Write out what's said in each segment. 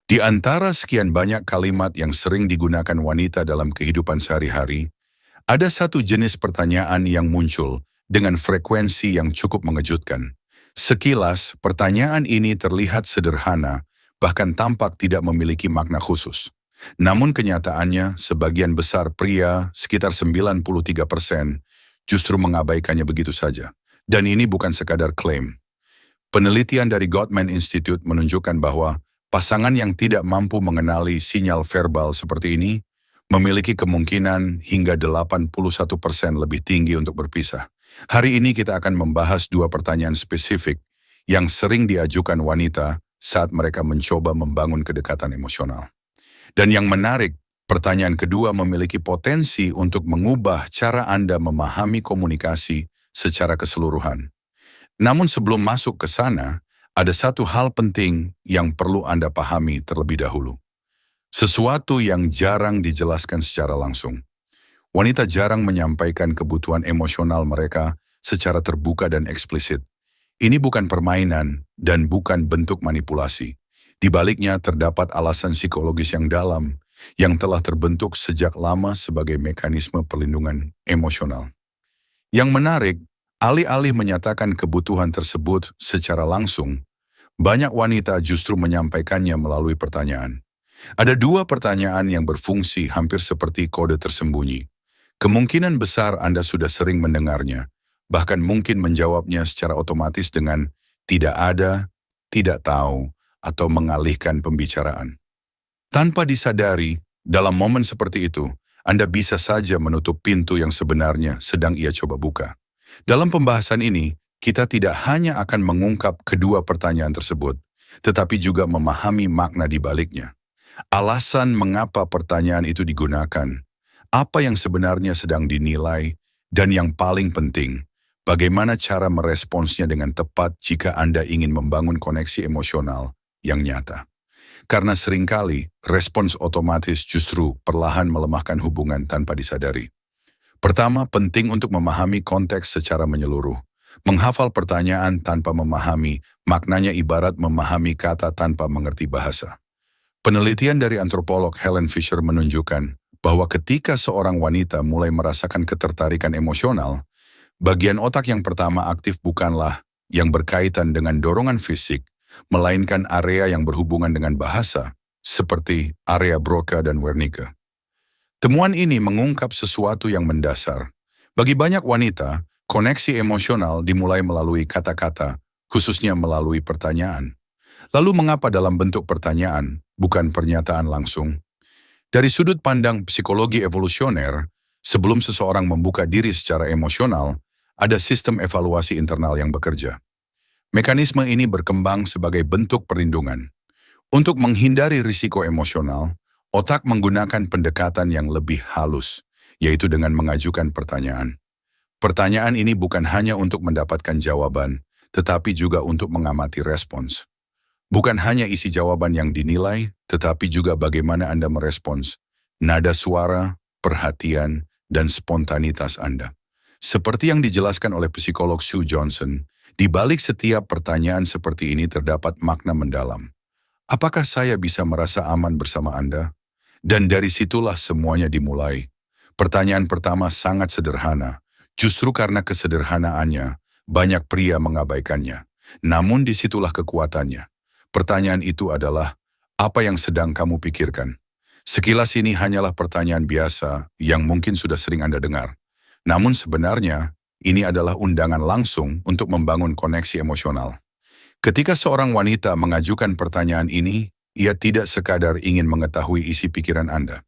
Di antara sekian banyak kalimat yang sering digunakan wanita dalam kehidupan sehari-hari, ada satu jenis pertanyaan yang muncul dengan frekuensi yang cukup mengejutkan. Sekilas, pertanyaan ini terlihat sederhana, bahkan tampak tidak memiliki makna khusus. Namun kenyataannya, sebagian besar pria, sekitar 93%, justru mengabaikannya begitu saja. Dan ini bukan sekadar klaim. Penelitian dari Gottman Institute menunjukkan bahwa pasangan yang tidak mampu mengenali sinyal verbal seperti ini memiliki kemungkinan hingga 81% lebih tinggi untuk berpisah. Hari ini kita akan membahas dua pertanyaan spesifik yang sering diajukan wanita saat mereka mencoba membangun kedekatan emosional. Dan yang menarik, pertanyaan kedua memiliki potensi untuk mengubah cara Anda memahami komunikasi secara keseluruhan. Namun sebelum masuk ke sana, ada satu hal penting yang perlu Anda pahami terlebih dahulu. Sesuatu yang jarang dijelaskan secara langsung. Wanita jarang menyampaikan kebutuhan emosional mereka secara terbuka dan eksplisit. Ini bukan permainan dan bukan bentuk manipulasi. Di baliknya terdapat alasan psikologis yang dalam yang telah terbentuk sejak lama sebagai mekanisme perlindungan emosional. Yang menarik, alih-alih menyatakan kebutuhan tersebut secara langsung, banyak wanita justru menyampaikannya melalui pertanyaan. Ada dua pertanyaan yang berfungsi hampir seperti kode tersembunyi. Kemungkinan besar Anda sudah sering mendengarnya, bahkan mungkin menjawabnya secara otomatis dengan tidak ada, tidak tahu, atau mengalihkan pembicaraan. Tanpa disadari, dalam momen seperti itu, Anda bisa saja menutup pintu yang sebenarnya sedang ia coba buka. Dalam pembahasan ini, kita tidak hanya akan mengungkap kedua pertanyaan tersebut, tetapi juga memahami makna di baliknya. Alasan mengapa pertanyaan itu digunakan, apa yang sebenarnya sedang dinilai, dan yang paling penting, bagaimana cara meresponsnya dengan tepat jika Anda ingin membangun koneksi emosional yang nyata. Karena seringkali, respons otomatis justru perlahan melemahkan hubungan tanpa disadari. Pertama, penting untuk memahami konteks secara menyeluruh. Menghafal pertanyaan tanpa memahami, maknanya ibarat memahami kata tanpa mengerti bahasa. Penelitian dari antropolog Helen Fisher menunjukkan bahwa ketika seorang wanita mulai merasakan ketertarikan emosional, bagian otak yang pertama aktif bukanlah yang berkaitan dengan dorongan fisik, melainkan area yang berhubungan dengan bahasa, seperti area Broca dan Wernicke. Temuan ini mengungkap sesuatu yang mendasar. Bagi banyak wanita, koneksi emosional dimulai melalui kata-kata, khususnya melalui pertanyaan. Lalu mengapa dalam bentuk pertanyaan, bukan pernyataan langsung? Dari sudut pandang psikologi evolusioner, sebelum seseorang membuka diri secara emosional, ada sistem evaluasi internal yang bekerja. Mekanisme ini berkembang sebagai bentuk perlindungan. Untuk menghindari risiko emosional, otak menggunakan pendekatan yang lebih halus, yaitu dengan mengajukan pertanyaan. Pertanyaan ini bukan hanya untuk mendapatkan jawaban, tetapi juga untuk mengamati respons. Bukan hanya isi jawaban yang dinilai, tetapi juga bagaimana Anda merespons, nada suara, perhatian, dan spontanitas Anda. Seperti yang dijelaskan oleh psikolog Sue Johnson, di balik setiap pertanyaan seperti ini terdapat makna mendalam. Apakah saya bisa merasa aman bersama Anda? Dan dari situlah semuanya dimulai. Pertanyaan pertama sangat sederhana. Justru karena kesederhanaannya, banyak pria mengabaikannya. Namun disitulah kekuatannya. Pertanyaan itu adalah, apa yang sedang kamu pikirkan? Sekilas ini hanyalah pertanyaan biasa yang mungkin sudah sering Anda dengar. Namun sebenarnya, ini adalah undangan langsung untuk membangun koneksi emosional. Ketika seorang wanita mengajukan pertanyaan ini, ia tidak sekadar ingin mengetahui isi pikiran Anda.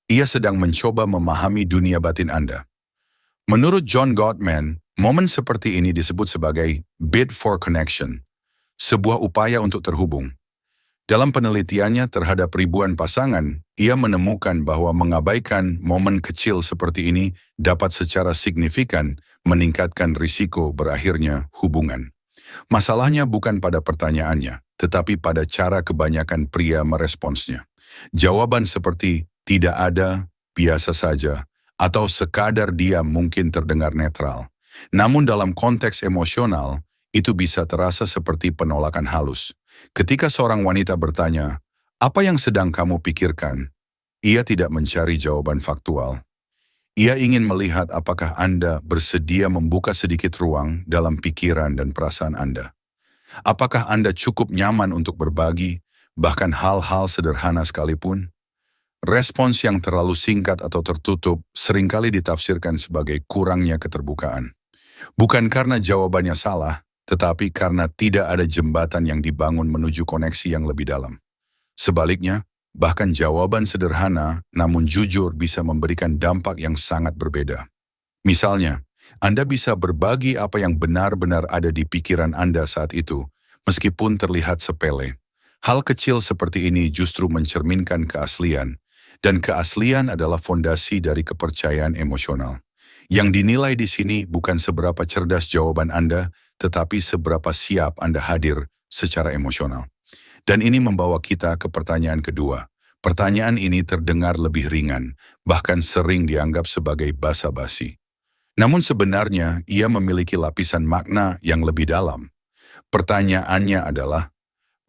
Ia sedang mencoba memahami dunia batin Anda. Menurut John Gottman, momen seperti ini disebut sebagai bid for connection, sebuah upaya untuk terhubung. Dalam penelitiannya terhadap ribuan pasangan, ia menemukan bahwa mengabaikan momen kecil seperti ini dapat secara signifikan meningkatkan risiko berakhirnya hubungan. Masalahnya bukan pada pertanyaannya, tetapi pada cara kebanyakan pria meresponsnya. Jawaban seperti tidak ada, biasa saja, atau sekadar diam mungkin terdengar netral. Namun dalam konteks emosional, itu bisa terasa seperti penolakan halus. Ketika seorang wanita bertanya, Apa yang sedang kamu pikirkan? Ia tidak mencari jawaban faktual. Ia ingin melihat apakah Anda bersedia membuka sedikit ruang dalam pikiran dan perasaan Anda. Apakah Anda cukup nyaman untuk berbagi, bahkan hal-hal sederhana sekalipun? Respons yang terlalu singkat atau tertutup seringkali ditafsirkan sebagai kurangnya keterbukaan. Bukan karena jawabannya salah, tetapi karena tidak ada jembatan yang dibangun menuju koneksi yang lebih dalam. Sebaliknya, bahkan jawaban sederhana namun jujur bisa memberikan dampak yang sangat berbeda. Misalnya, Anda bisa berbagi apa yang benar-benar ada di pikiran Anda saat itu, meskipun terlihat sepele. Hal kecil seperti ini justru mencerminkan keaslian, dan keaslian adalah fondasi dari kepercayaan emosional. Yang dinilai di sini bukan seberapa cerdas jawaban Anda, tetapi seberapa siap Anda hadir secara emosional. Dan ini membawa kita ke pertanyaan kedua. Pertanyaan ini terdengar lebih ringan, bahkan sering dianggap sebagai basa-basi. Namun sebenarnya ia memiliki lapisan makna yang lebih dalam. Pertanyaannya adalah,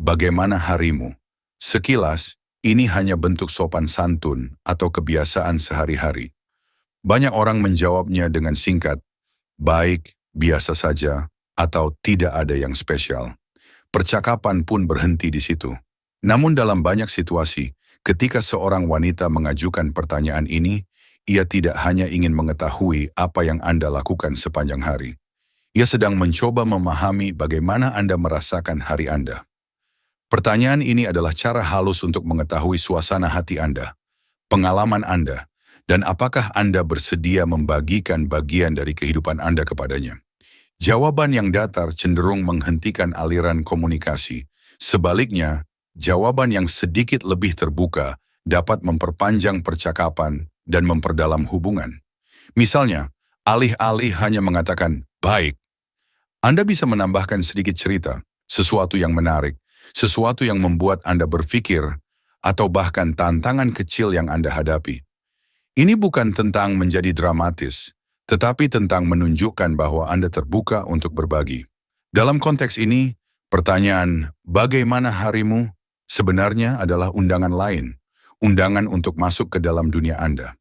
bagaimana harimu? Sekilas, ini hanya bentuk sopan santun atau kebiasaan sehari-hari. Banyak orang menjawabnya dengan singkat, baik, biasa saja, atau tidak ada yang spesial. Percakapan pun berhenti di situ. Namun dalam banyak situasi, ketika seorang wanita mengajukan pertanyaan ini, ia tidak hanya ingin mengetahui apa yang Anda lakukan sepanjang hari. Ia sedang mencoba memahami bagaimana Anda merasakan hari Anda. Pertanyaan ini adalah cara halus untuk mengetahui suasana hati Anda, pengalaman Anda, dan apakah Anda bersedia membagikan bagian dari kehidupan Anda kepadanya. Jawaban yang datar cenderung menghentikan aliran komunikasi. Sebaliknya, jawaban yang sedikit lebih terbuka dapat memperpanjang percakapan dan memperdalam hubungan. Misalnya, alih-alih hanya mengatakan, baik, Anda bisa menambahkan sedikit cerita, sesuatu yang menarik, sesuatu yang membuat Anda berpikir, atau bahkan tantangan kecil yang Anda hadapi. Ini bukan tentang menjadi dramatis, tetapi tentang menunjukkan bahwa Anda terbuka untuk berbagi. Dalam konteks ini, pertanyaan bagaimana harimu sebenarnya adalah undangan lain, undangan untuk masuk ke dalam dunia Anda.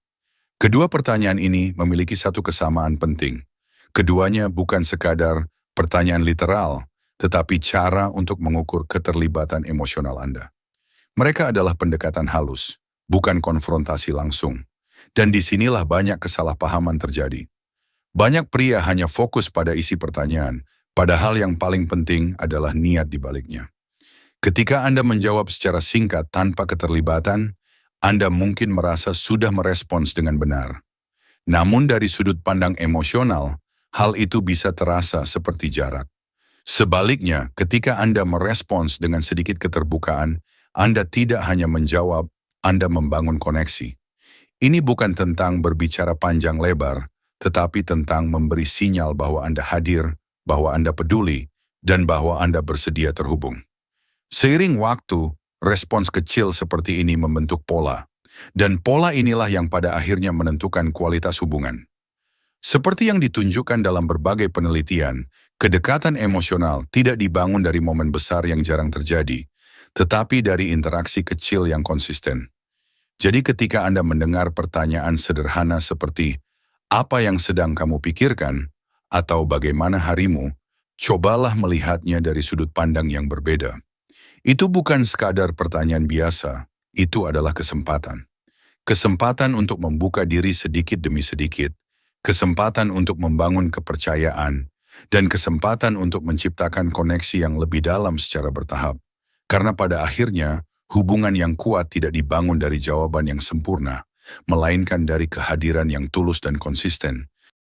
Kedua pertanyaan ini memiliki satu kesamaan penting. Keduanya bukan sekadar pertanyaan literal, tetapi cara untuk mengukur keterlibatan emosional Anda. Mereka adalah pendekatan halus, bukan konfrontasi langsung. Dan disinilah banyak kesalahpahaman terjadi. Banyak pria hanya fokus pada isi pertanyaan, padahal yang paling penting adalah niat di baliknya. Ketika Anda menjawab secara singkat tanpa keterlibatan, Anda mungkin merasa sudah merespons dengan benar. Namun dari sudut pandang emosional, hal itu bisa terasa seperti jarak. Sebaliknya, ketika Anda merespons dengan sedikit keterbukaan, Anda tidak hanya menjawab, Anda membangun koneksi. Ini bukan tentang berbicara panjang lebar, tetapi tentang memberi sinyal bahwa Anda hadir, bahwa Anda peduli, dan bahwa Anda bersedia terhubung. Seiring waktu, respons kecil seperti ini membentuk pola, dan pola inilah yang pada akhirnya menentukan kualitas hubungan. Seperti yang ditunjukkan dalam berbagai penelitian, kedekatan emosional tidak dibangun dari momen besar yang jarang terjadi, tetapi dari interaksi kecil yang konsisten. Jadi ketika Anda mendengar pertanyaan sederhana seperti, apa yang sedang kamu pikirkan, atau bagaimana harimu, cobalah melihatnya dari sudut pandang yang berbeda. Itu bukan sekadar pertanyaan biasa, itu adalah kesempatan. Kesempatan untuk membuka diri sedikit demi sedikit, kesempatan untuk membangun kepercayaan, dan kesempatan untuk menciptakan koneksi yang lebih dalam secara bertahap. Karena pada akhirnya, hubungan yang kuat tidak dibangun dari jawaban yang sempurna, melainkan dari kehadiran yang tulus dan konsisten.